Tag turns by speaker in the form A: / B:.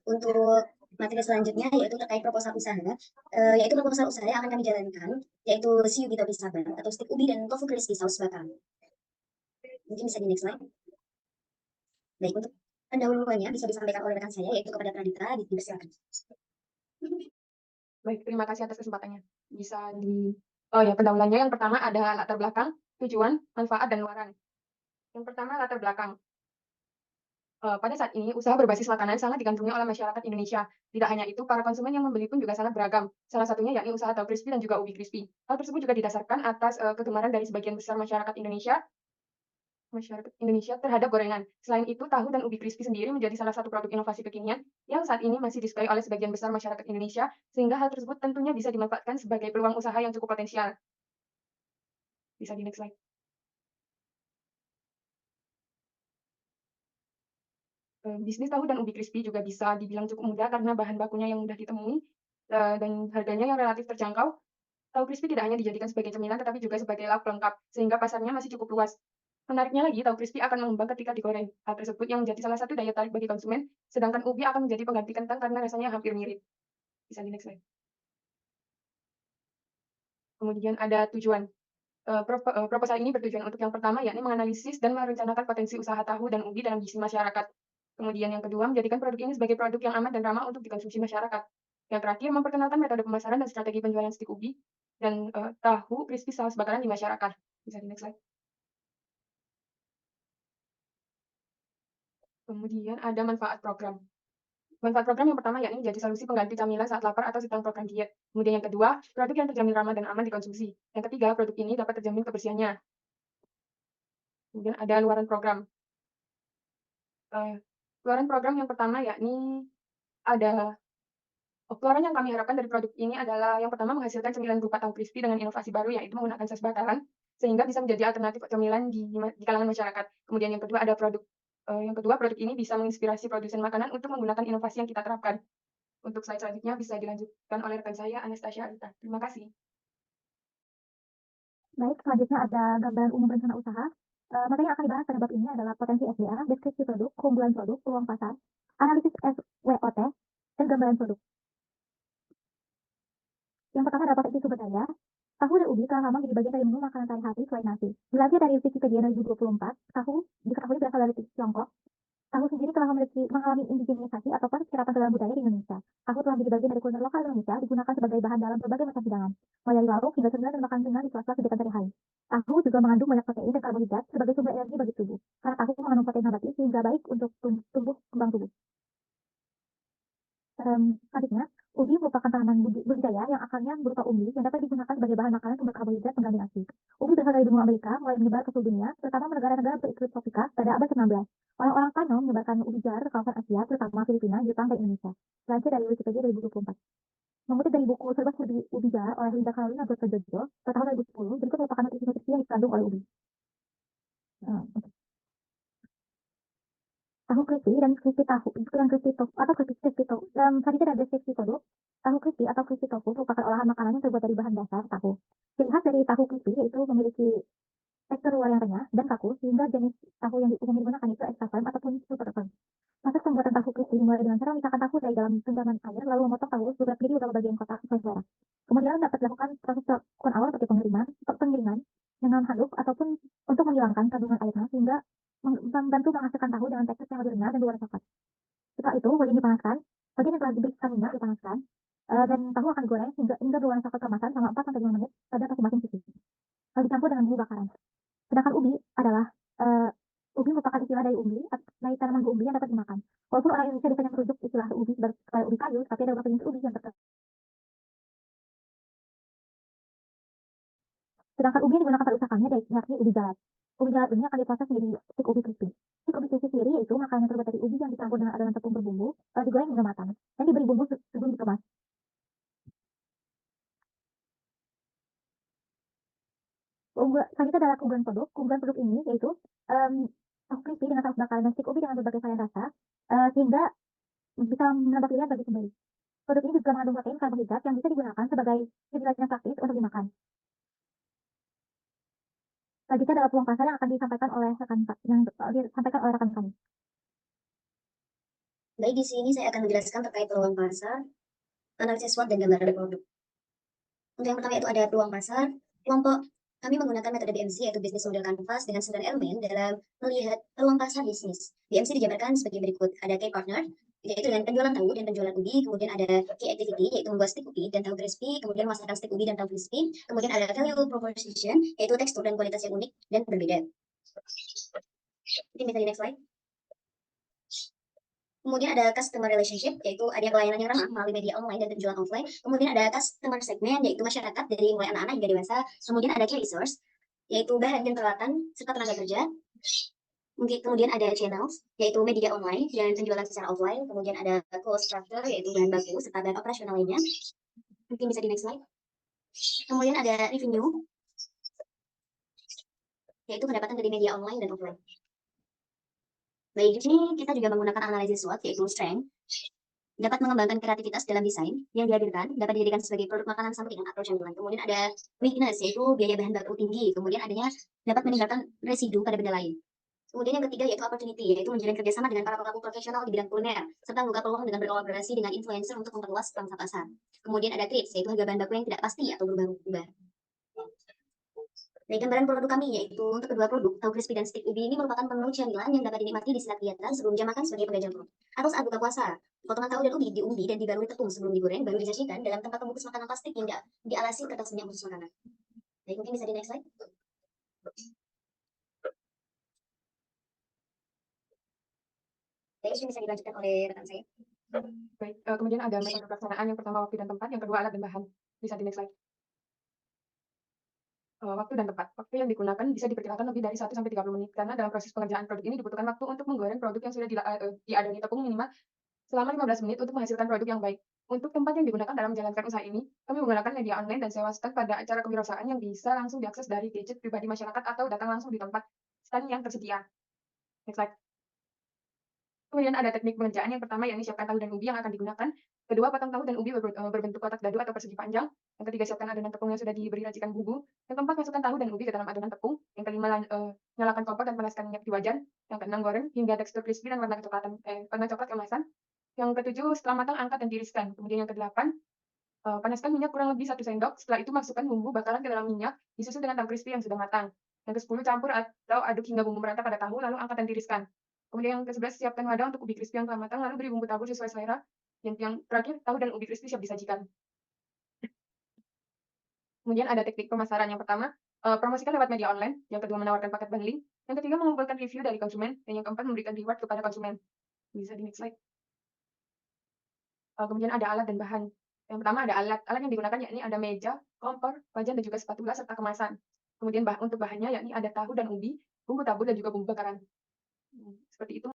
A: Untuk materi selanjutnya yaitu terkait proposal usaha, yaitu proposal usaha yang akan kami jalankan, yaitu siu ubi topi sabar atau stik ubi dan tofu crispy saus bakar. Mungkin bisa di next slide. Baik, untuk pendahuluannya bisa disampaikan oleh rekan saya yaitu kepada Pradita, dipersilakan.
B: Baik, terima kasih atas kesempatannya. Oh ya, pendahuluannya yang pertama ada latar belakang, tujuan, manfaat, dan luaran. Yang pertama latar belakang. Pada saat ini, usaha berbasis makanan sangat digandrungi oleh masyarakat Indonesia. Tidak hanya itu, para konsumen yang membeli pun juga sangat beragam. Salah satunya yakni usaha tahu crispy dan juga ubi crispy. Hal tersebut juga didasarkan atas kegemaran dari sebagian besar masyarakat Indonesia terhadap gorengan. Selain itu, tahu dan ubi crispy sendiri menjadi salah satu produk inovasi kekinian yang saat ini masih disukai oleh sebagian besar masyarakat Indonesia, sehingga hal tersebut tentunya bisa dimanfaatkan sebagai peluang usaha yang cukup potensial. Bisa di next slide. Bisnis tahu dan ubi crispy juga bisa dibilang cukup mudah karena bahan bakunya yang mudah ditemui, dan harganya yang relatif terjangkau. Tahu crispy tidak hanya dijadikan sebagai cemilan, tetapi juga sebagai lauk pelengkap, sehingga pasarnya masih cukup luas. Menariknya lagi, tahu crispy akan mengembang ketika digoreng. Hal tersebut yang menjadi salah satu daya tarik bagi konsumen, sedangkan ubi akan menjadi pengganti kentang karena rasanya hampir mirip. Bisa di next slide. Kemudian ada tujuan. Proposal ini bertujuan untuk yang pertama, yakni menganalisis dan merencanakan potensi usaha tahu dan ubi dalam gizi masyarakat. Kemudian yang kedua, menjadikan produk ini sebagai produk yang aman dan ramah untuk dikonsumsi masyarakat. Yang terakhir, memperkenalkan metode pemasaran dan strategi penjualan stik ubi dan tahu crispy saus bakaran di masyarakat. Bisa di next slide. Kemudian ada manfaat program. Manfaat program yang pertama yakni menjadi solusi pengganti camilan saat lapar atau sedang program diet. Kemudian yang kedua, produk yang terjamin ramah dan aman dikonsumsi. Yang ketiga, produk ini dapat terjamin kebersihannya. Kemudian ada luaran program. Luaran program yang pertama yakni ada keluaran yang kami harapkan dari produk ini adalah yang pertama menghasilkan cemilan berupa tahu crispy dengan inovasi baru yaitu menggunakan saus bakaran sehingga bisa menjadi alternatif cemilan di kalangan masyarakat. Kemudian yang kedua produk ini bisa menginspirasi produsen makanan untuk menggunakan inovasi yang kita terapkan. Untuk slide selanjutnya bisa dilanjutkan oleh rekan saya Anastasia Arita. Terima kasih.
C: Baik, selanjutnya ada gambaran umum rencana usaha. Materi yang akan dibahas pada bab ini adalah potensi SDA, deskripsi produk, keunggulan produk, peluang pasar, analisis SWOT, dan gambaran produk. Yang pertama adalah potensi sumber daya. Tahu dan ubi telah lama menjadi bagian dari menu makanan sehari-hari selain nasi. Dilansir dari Wikipedia 2024, tahu diketahui berasal dari Tiongkok. Tahu sendiri telah mengalami indigenisasi atau penyerapan ke dalam budaya di Indonesia. Tahu telah menjadi bagian dari kuliner lokal Indonesia, digunakan sebagai bahan dalam berbagai macam hidangan, mulai dari lauk hingga cemilan dan makanan ringan di sela-sela kegiatan sehari-hari. Tahu juga mengandung banyak protein dan karbohidrat sebagai sumber energi bagi tubuh, karena tahu mengandung protein nabati sehingga baik untuk kembang tubuh. Selanjutnya, ubi merupakan tanaman budidaya yang akarnya berupa umbi yang dapat digunakan sebagai bahan makanan sumber karbohidrat pengganti nasi. Ubi berasal dari benua Amerika, mulai menyebar ke seluruh dunia, terutama negara-negara beriklim tropika pada abad ke-16. Orang-orang Pano menyebarkan ubi jar ke kawasan Asia, terutama Filipina, Jepang, dan Indonesia. Dilansir dari Wikipedia 2024. Mengutip dari buku Serba-serbi Ubi Jar oleh Linda Carolina Broadjojo pada tahun 2010, berikut merupakan nutrisi-nutrisi yang dikandung oleh ubi. Tahu crispy dan crispy tahu dan crispy tofu atau crispy tofu. Selanjutnya ada crispy produk. Tahu crispy atau crispy tofu merupakan olahan makanan yang terbuat dari bahan dasar tahu. Ciri khas dari tahu crispy yaitu memiliki tekstur luar yang renyah dan kaku, sehingga jenis tahu yang umumnya digunakan itu extra firm ataupun super firm. Proses pembuatan tahu crispy dimulai dengan cara memisahkan tahu dari dalam genggaman air, lalu memotong tahu menjadi beberapa bagian kotak sesuai selera. Kemudian dapat dilakukan proses pelakukan awal seperti penggilingan dengan handuk ataupun untuk menghilangkan kandungan airnya sehingga membantu menghasilkan tahu dengan tekstur yang lebih renyah dan berwarna coklat. Setelah itu, wajan dipanaskan, wajan yang telah diberikan minyak dipanaskan, dan tahu akan digoreng hingga berwarna coklat keemasan selama 4-5 menit pada masing-masing sisi. Lalu dicampur dengan bumbu bakaran. Sedangkan ubi adalah ubi merupakan istilah dari dari tanaman umbi yang dapat dimakan. Walaupun orang Indonesia biasanya merujuk istilah ubi sebagai ubi kayu, tapi ada beberapa jenis ubi yang terkenal. Sedangkan ubi yang digunakan pada usahanya yakni ubi jalat. Ubi jalat ini akan diproses menjadi stik ubi crispy. Stik ubi crispy sendiri yaitu makanan yang terbuat dari ubi yang dicampur dengan adonan tepung berbumbu, digoreng hingga matang, dan diberi bumbu sebelum dikemas. Selanjutnya adalah keunggulan produk. Keunggulan produk ini yaitu tahu crispy dengan saus bakaran dan stik ubi dengan berbagai varian rasa, sehingga bisa menambah pilihan bagi pembeli. Produk ini juga mengandung protein karbohidrat yang bisa digunakan sebagai cemilan yang praktis untuk dimakan. Selanjutnya adalah peluang pasar yang akan disampaikan oleh rekan kami.
A: Baik, di sini saya akan menjelaskan terkait peluang pasar, analisis SWOT, dan gambaran produk. Untuk yang pertama itu ada peluang pasar. Kelompok kami menggunakan metode BMC yaitu Business Model Canvas dengan 9 elemen dalam melihat peluang pasar bisnis. BMC dijabarkan sebagai berikut. Ada key partner, yaitu dengan penjualan tahu dan penjualan ubi. Kemudian ada key activity, yaitu membuat stick ubi dan tahu crispy. Kemudian memasarkan stick ubi dan tahu crispy. Kemudian ada value proposition, yaitu tekstur dan kualitas yang unik dan berbeda. Mungkin bisa di next slide. Kemudian ada customer relationship, yaitu ada pelayanan yang ramah melalui media online dan penjualan offline. Kemudian ada customer segment, yaitu masyarakat dari mulai anak-anak hingga dewasa. Kemudian ada key resource, yaitu bahan dan peralatan serta tenaga kerja. Kemudian ada channels, yaitu media online dan penjualan secara offline. Kemudian ada cost structure, yaitu bahan baku serta bahan operasional lainnya. Mungkin bisa di next slide. Kemudian ada revenue, yaitu pendapatan dari media online dan offline. Baik, di sini kita juga menggunakan analisis SWOT, yaitu strength, dapat mengembangkan kreativitas dalam desain yang dihadirkan, dapat dijadikan sebagai produk makanan sampingan atau camilan. Kemudian ada weakness, yaitu biaya bahan baku tinggi. Kemudian adanya dapat meninggalkan residu pada benda lain. Kemudian yang ketiga yaitu opportunity, yaitu menjalin kerjasama dengan para pelaku profesional di bidang kuliner, serta membuka peluang dengan berkolaborasi dengan influencer untuk memperluas pangsa pasar. Kemudian ada threats, yaitu harga bahan baku yang tidak pasti atau berubah-ubah. Dari gambaran produk kami, yaitu untuk kedua produk, tahu crispy dan stick ubi ini merupakan menu camilan yang dapat dinikmati di saat kegiatan sebelum jam makan sebagai penggajah perut. Atau saat buka puasa, potongan tahu dan ubi diumbi dan dibarui tepung sebelum digoreng, baru disajikan dalam tempat pembungkus makanan plastik yang dialasi kertas minyak khusus makanan. Baik, mungkin bisa di next slide. Baik, ini bisa dilanjutkan oleh rekan saya.
B: Baik, kemudian ada metode pelaksanaan, yang pertama waktu dan tempat, yang kedua alat dan bahan. Bisa di next slide. Waktu dan tempat. Waktu yang digunakan bisa diperkirakan lebih dari 1-30 menit, karena dalam proses pengerjaan produk ini dibutuhkan waktu untuk menggoreng produk yang sudah diadoni tepung minimal selama 15 menit untuk menghasilkan produk yang baik. Untuk tempat yang digunakan dalam menjalankan usaha ini, kami menggunakan media online dan sewa stand pada acara kewirausahaan yang bisa langsung diakses dari gadget pribadi masyarakat atau datang langsung di tempat stand yang tersedia. Next slide. Kemudian ada teknik pengerjaan. Yang pertama yakni siapkan tahu dan ubi yang akan digunakan. Kedua, potong tahu dan ubi berbentuk kotak dadu atau persegi panjang. Yang ketiga, siapkan adonan tepung yang sudah diberi racikan bumbu. Yang keempat, masukkan tahu dan ubi ke dalam adonan tepung. Yang kelima, nyalakan kompor dan panaskan minyak di wajan. Yang keenam, goreng hingga tekstur crispy dan warna coklat keemasan. Yang ketujuh, setelah matang, angkat dan tiriskan. Kemudian yang kedelapan, panaskan minyak kurang lebih 1 sendok. Setelah itu masukkan bumbu bakaran ke dalam minyak, disusul dengan tahu crispy yang sudah matang. Yang ke-10, campur atau aduk hingga bumbu merata pada tahu, lalu angkat dan tiriskan. Kemudian yang ke-11, siapkan wadah untuk ubi crispy yang telah matang, lalu beri bumbu tabur sesuai selera. Yang terakhir, tahu dan ubi crispy siap disajikan. Kemudian ada teknik pemasaran. Yang pertama, promosikan lewat media online. Yang kedua, menawarkan paket bundling. Yang ketiga, mengumpulkan review dari konsumen. Dan yang keempat, memberikan reward kepada konsumen. Bisa di next slide. Kemudian ada alat dan bahan. Yang pertama ada alat. Alat yang digunakan yakni ada meja, kompor, wajan, dan juga spatula serta kemasan. Kemudian untuk bahannya yakni ada tahu dan ubi, bumbu tabur, dan juga bumbu bakaran. Seperti itu.